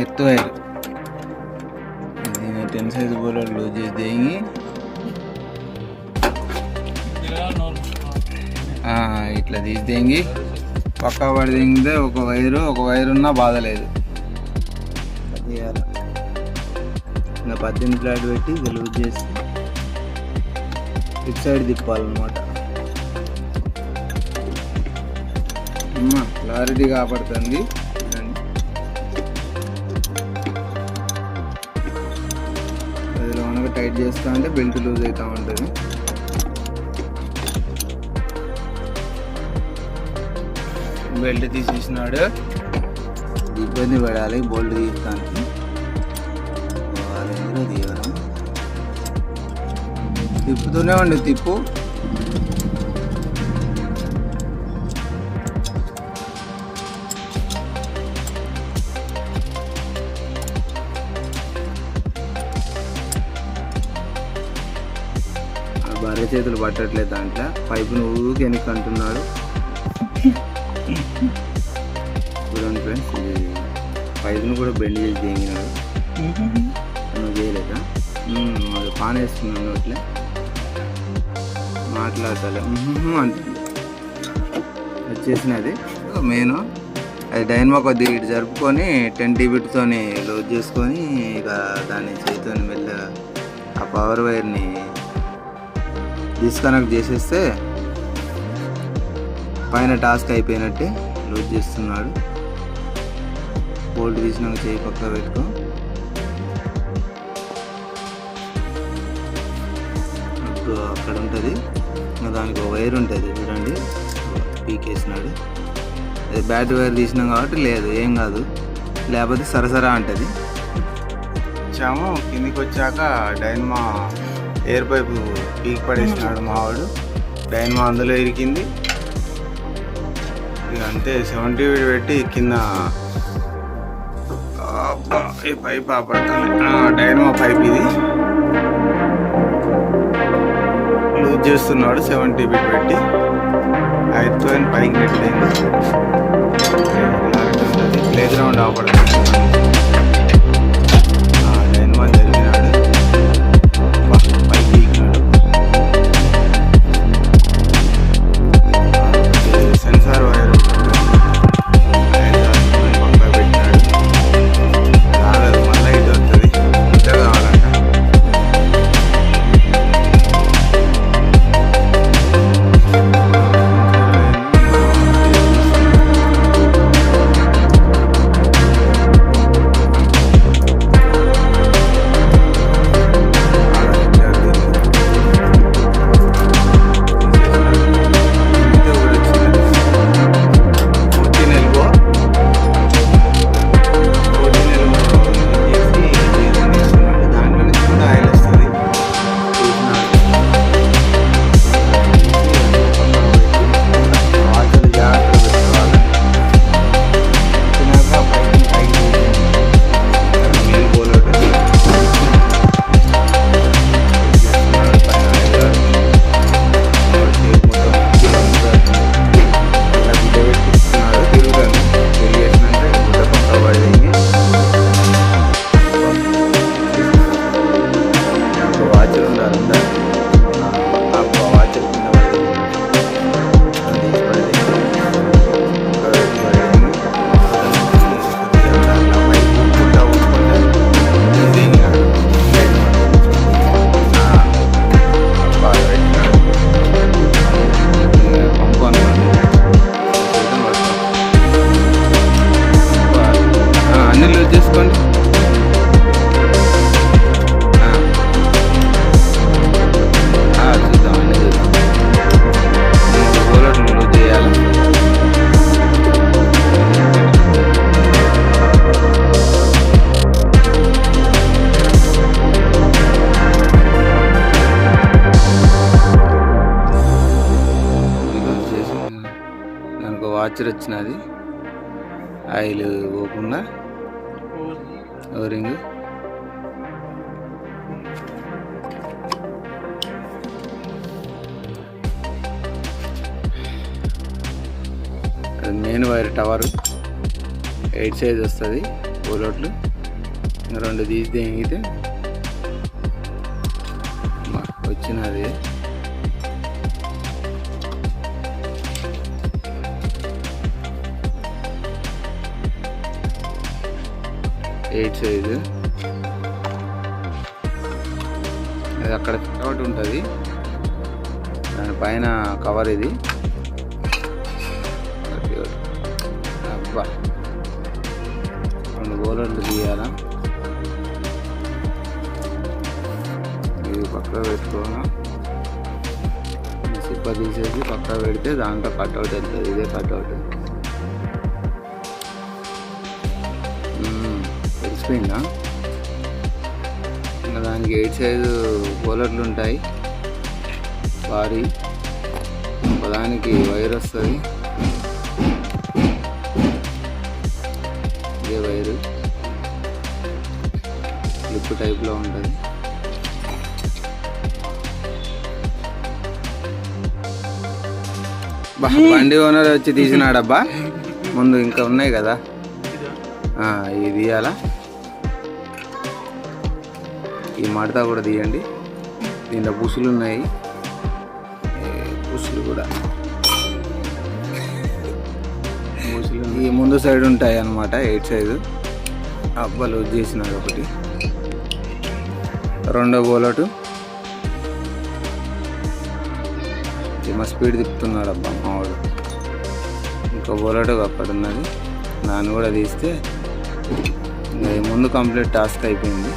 ఎత్తు వైర్ దీన్ని 10 size board loose చేసి దేంగి ఇట్లా తీసి దేంగి పక్కా పడి దింగితే ఒక వైరు ఉన్నా బాధ లేదు. ఇంకా 18 ప్లాట్ పెట్టి ఇది లూజ్ చేసి ఇటు సైడ్ తిప్పాలన్నమాట. క్లారిటీ కాపాడుతుంది. అదిలో మనకు టైట్ చేస్తా అంటే బెల్ట్ లూజ్ అవుతూ ఉంటుంది. బెల్ట్ తీసేసినాడు, ఇబ్బంది పడాలి బోల్ట్ తీస్తానికి. తీయడం తిప్పుతూనే ఉండి తిప్పు. భార్య చేతులు పట్టట్లేదు దాంట్లో. పైపును ఊరికి వెనక్కి అంటున్నాడు. చూడండి ఫ్రెండ్స్, పైపును కూడా బెండ్ చేసి దిగినాడు. నువ్వు చేయలేదా? అది పాన్ వేసుకున్నాను అట్లా మాట్లాడతాలే అంటుంది. వచ్చేసినది మెయిన్. అది డైనమో కొద్దిగా ఇటు జరుపుకొని 10 TBతో లోడ్ చేసుకొని ఇక దాన్ని చేతితో మెల్లగా ఆ పవర్ వైర్ని డిస్కనెక్ట్ చేసేస్తే పైన టాస్క్ అయిపోయినట్టే. లూజ్ చేస్తున్నాడు. బోల్ట్ తీసినాక చేయి పక్క పెట్టుకో. అప్పుడు అక్కడ ఉంటుంది, దానికి ఒక వైర్ ఉంటుంది చూడండి, పీకేసినాడు. అది బ్యాటరీ వైర్ తీసినాం కాబట్టి లేదు, ఏం కాదు. లేకపోతే సరసరా అంటుంది. వచ్చాము కిందికి వచ్చాక డైనమో ఎయిర్ పైపు పీక్ పడేసినాడు మావాడు. డైనమో అందులో ఇరికింది. ఇక అంతే 70 పెట్టి కింద ఈ పైప్ పడుతుంది. డైనమో పైప్ ఇది లూజ్ చేస్తున్నాడు 70 పెట్టి. ఐదుతో పైకి నెట్లయింది. ప్లే గ్రౌండ్ ఆపడుతుంది. డైనమో జరిగినాడు. పైకి సెన్సార్ వైర్ పక్క పెట్టినాడు. రాలేదు, మళ్ళీ ఇది వస్తుంది. ఇంత కావాలంట. వాచర్ వచ్చినది, ఆయిల్ పోకుండా ఓరింగ్. అది మెయిన్ వైర్ టవర్ 8 సైజ్ వస్తుంది. బోలోట్లు 2 తీసి తెగితే వచ్చినది. ఎయిట్ సైజు అది అక్కడ ఒకటి ఉంటుంది, దానిపైన కవర్ ఇది. అబ్బా 2 బోలర్లు తీయాలా, ఇది పక్కన పెట్టుకోగా సిప్ప తీసేసి పక్కన పెడితే దాంట్లో కట్అవుట్ వెళ్తుంది. ఇదే కట్అవుట్ తెలిసిపోయిందా. ఇంకా దానికి 8 సైజు బోలర్లు ఉంటాయి భారీ. ఒకదానికి వైర్ వస్తుంది, ఇదే వైరు క్లిప్ టైప్లో ఉంటుంది. బండి ఓనర్ వచ్చి తీసినాడబ్బా. ముందు ఇంకా ఉన్నాయి కదా, ఇవి తీయాలా. ఈ మడత కూడా తీయండి, దీంట్లో పుసులు ఉన్నాయి, పుసులు కూడా ఈ ముందు సైడ్ ఉంటాయి అన్నమాట. 8 సైజు అబ్బా లూజ్ చేసినాడు ఒకటి. 2వ బోలటు మా స్పీడ్ తిప్పుతున్నాడు అబ్బా మావాడు. ఇంకో బోలటు అక్కడ ఉన్నది, దాన్ని కూడా తీస్తే ముందు కంప్లీట్ టాస్క్ అయిపోయింది.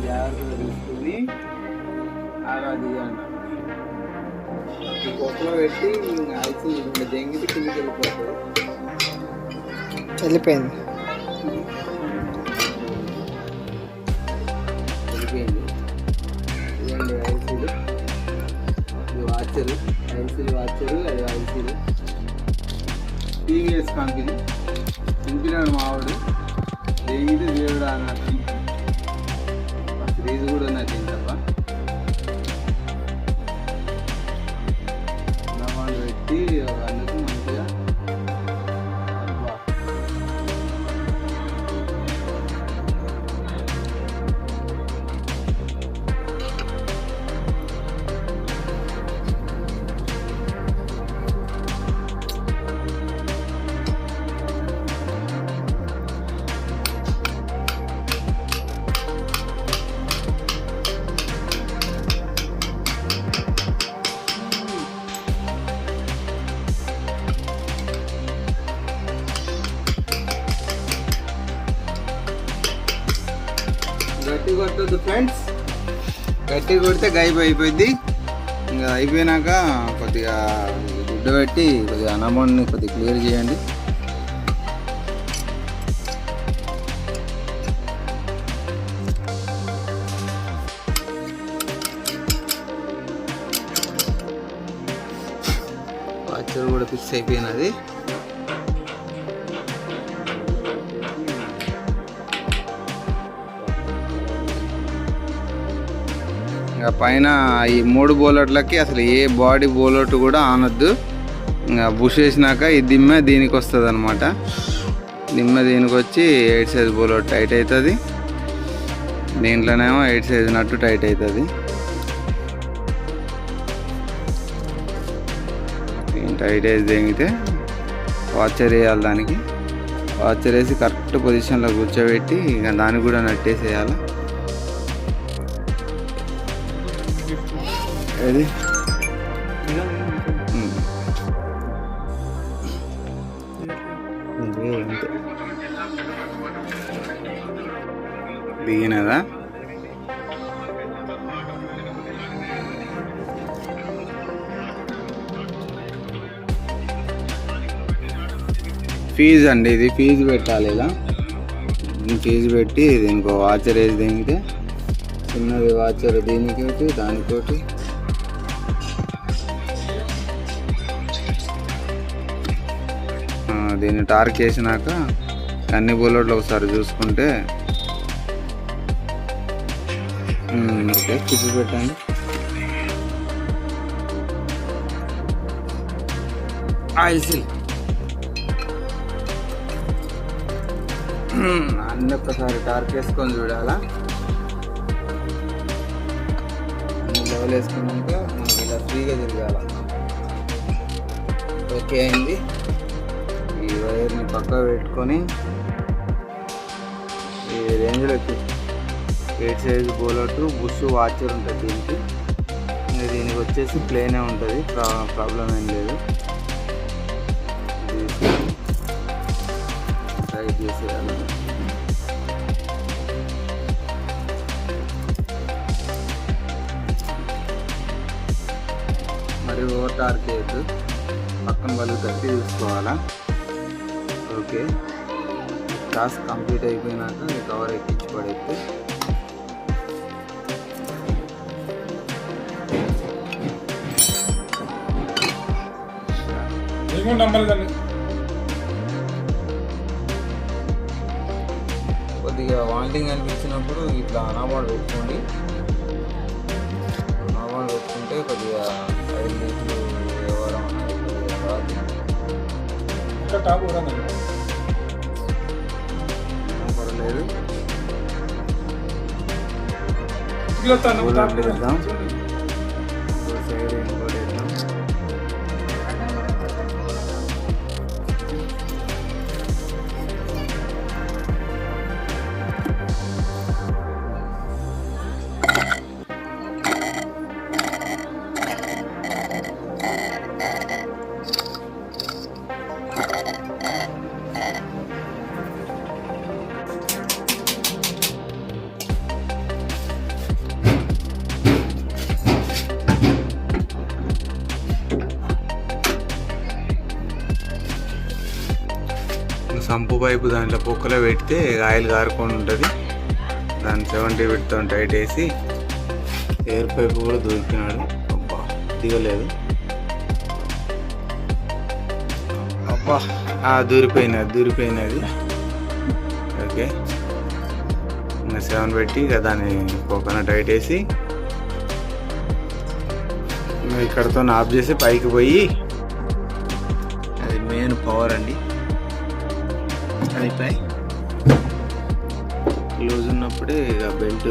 జాగ్రత్తగా తీసుకుని అలా తీయండి. కొత్తలో పెట్టి ఐసి దెంగితే కిందకి వెళ్ళిపోతుంది. వెళ్ళిపోయింది. ఇదండి ఐసీలు, ఇది వాచరు, ఐసీలు వాచరు, అది ఐసీలు. టీవీఎస్ కంపెనీ ఇంపినాడు మావాడు, దెంగితే దేవుడు అన్నట్టు. సిరీజ్ కూడా నాకు ఏంటప్ప పెట్టి అందుకు మంచిగా గట్టి కొట్టద్దు ఫ్రెండ్స్, గట్టి కొడితే గైబ్ అయిపోయింది. ఇంకా అయిపోయినాక కొద్దిగా గుడ్డ పెట్టి కొద్దిగా అన్నమోని కొద్దిగా క్లియర్ చేయండి. వాచర్ కూడా ఫిక్స్ అయిపోయినది. ఇంకా పైన ఈ 3 బోలర్లకి అసలు ఏ బాడీ బోలట్ కూడా ఆనొద్దు. ఇంకా బుష్ వేసినాక ఈ దిమ్మె దీనికి వస్తుంది అనమాట. దిమ్మె దీనికి వచ్చి 8 సైజ్ బోలట్ టైట్ అవుతుంది, దీంట్లోనేమో 8 సైజ్ నట్టు టైట్ అవుతుంది. టైట్ వేసి దిగితే వాచర్ వేయాలి, దానికి వాచర్ వేసి కరెక్ట్ పొజిషన్లో కూర్చోబెట్టి ఇంకా దానికి కూడా నట్టేసేయాలి. అది దిగినదా. ఫీజు అండి, ఇది ఫీజు పెట్టాలి. ఇలా ఫీజు పెట్టి దీనికి వాచర్ వేసి దిగితే చిన్నది వాచర్ దీనికి ఒకటి దానికోటి దీన్ని టార్క్ చేసినాక అన్ని బోలర్లు ఒకసారి చూసుకుంటే ఓకే, తిప్పి పెట్టండి. ఐసి అన్నీ ఒక్కసారి టార్క్ వేసుకొని చూడాలా. అన్ని లెవెల్ వేసుకున్నాక మనకి ఇలా ఫ్రీగా తిరగాల. ఓకే అయింది. ఈ వైర్ని పక్క పెట్టుకొని ఈ రేంజ్లో 8 సైజు బోలటు బుష్ వాచర్ ఉంటుంది దీనికి. దీనికి వచ్చేసి ప్లేనే ఉంటుంది, ప్రాబ్లం ఏం లేదు. టైట్ చేసేయాలి. మరి ఓవర్ టార్క్ చేయొద్దు, పక్కన వాళ్ళు గట్టి చూసుకోవాలా. ఓకే, టాస్క్ కంప్లీట్ అయిపోయినాక ఈ కవర్ ఎక్కించి పడేస్తే కొద్దిగా వాంటింగ్ అనిపించినప్పుడు ఇట్లా అనాబాడు పెట్టుకోండి. అనాబాడు పెట్టుకుంటే కొద్దిగా 5 లీటర్లు వ్యవహారం అనేది పర్లేదు. వేద్దాం, సైడ్ ఇంకోటి వేద్దాం. సంపు పైపు దాంట్లో పొక్కలో పెడితే ఆయిల్ కారుకొని ఉంటుంది. దాన్ని 70 పెడుతూ టైట్ వేసి ఎయిర్ పైపు కూడా దొరికినాడు. అబ్బా దిగలేదు, అబ్బా దూరిపోయినది. ఓకే, ఇంకా 7 పెట్టి ఇక దాన్ని పొక్కన టైట్ వేసి ఇక్కడతో ఆఫ్ చేసి పైకి పోయి, అది మెయిన్ పవర్ అండి. అయిపోయి లూజ్ ఉన్నప్పుడే ఇక బెల్ట్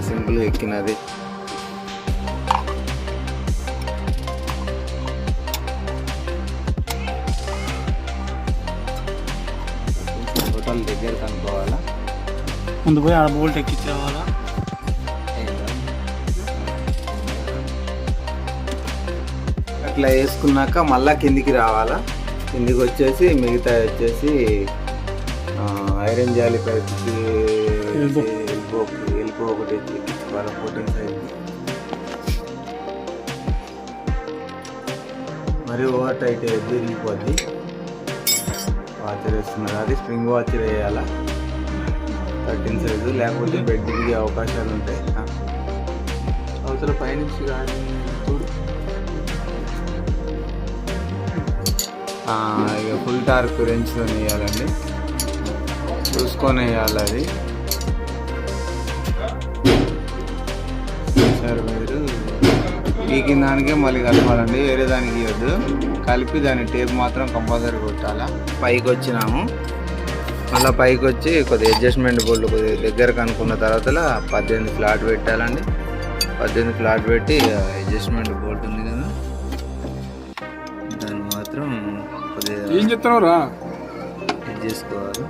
సింపుల్గా ఎక్కినది. హోటల్ దగ్గర కనుక్కోవాలా, ముందు పోయి ఆ బోల్ట్ ఎక్కించేవాలా. అట్లా వేసుకున్నాక మళ్ళా కిందికి రావాలా. కిందికి వచ్చేసి మిగతా వచ్చేసి ఐరన్ జాలి పైపుకి ఎల్బో ఒకటి ఎక్కించుకోవాలి 14 సైజ్. మరి ఓవర్ టైట్ వేయద్దు, ఇరిగిపోద్ది. వాచర్ వేస్తున్నారు, అది స్ప్రింగ్ వాచర్ వేయాలా 13 సైజు, లేకపోతే బెడ్ దిగే అవకాశాలు ఉంటాయి. అవసరం పైనుంచి కానీ చూడు. ఇక ఫుల్ టార్క్ రెంచ్తో వేయాలండి, చూసుకొని వేయాలి. అది సార్ మీరు పీకిన దానికే మళ్ళీ కలపాలండి, వేరే దానికి ఇవ్వద్దు. కలిపి దాని టేప్ మాత్రం కంపల్సరీ కొట్టాలా. పైకి వచ్చినాము, మళ్ళీ పైకి వచ్చి కొద్దిగా అడ్జస్ట్మెంట్ బోల్డ్ కొద్దిగా దగ్గరకు అనుకున్న తర్వాత 18 ఫ్లాట్ పెట్టాలండి. 18 ఫ్లాట్ పెట్టి అడ్జస్ట్మెంట్ బోల్ట్ ఉంది కదా, దాన్ని మాత్రం కొద్దిగా ఏం చెప్తున్నావురా చేసుకోవాలి.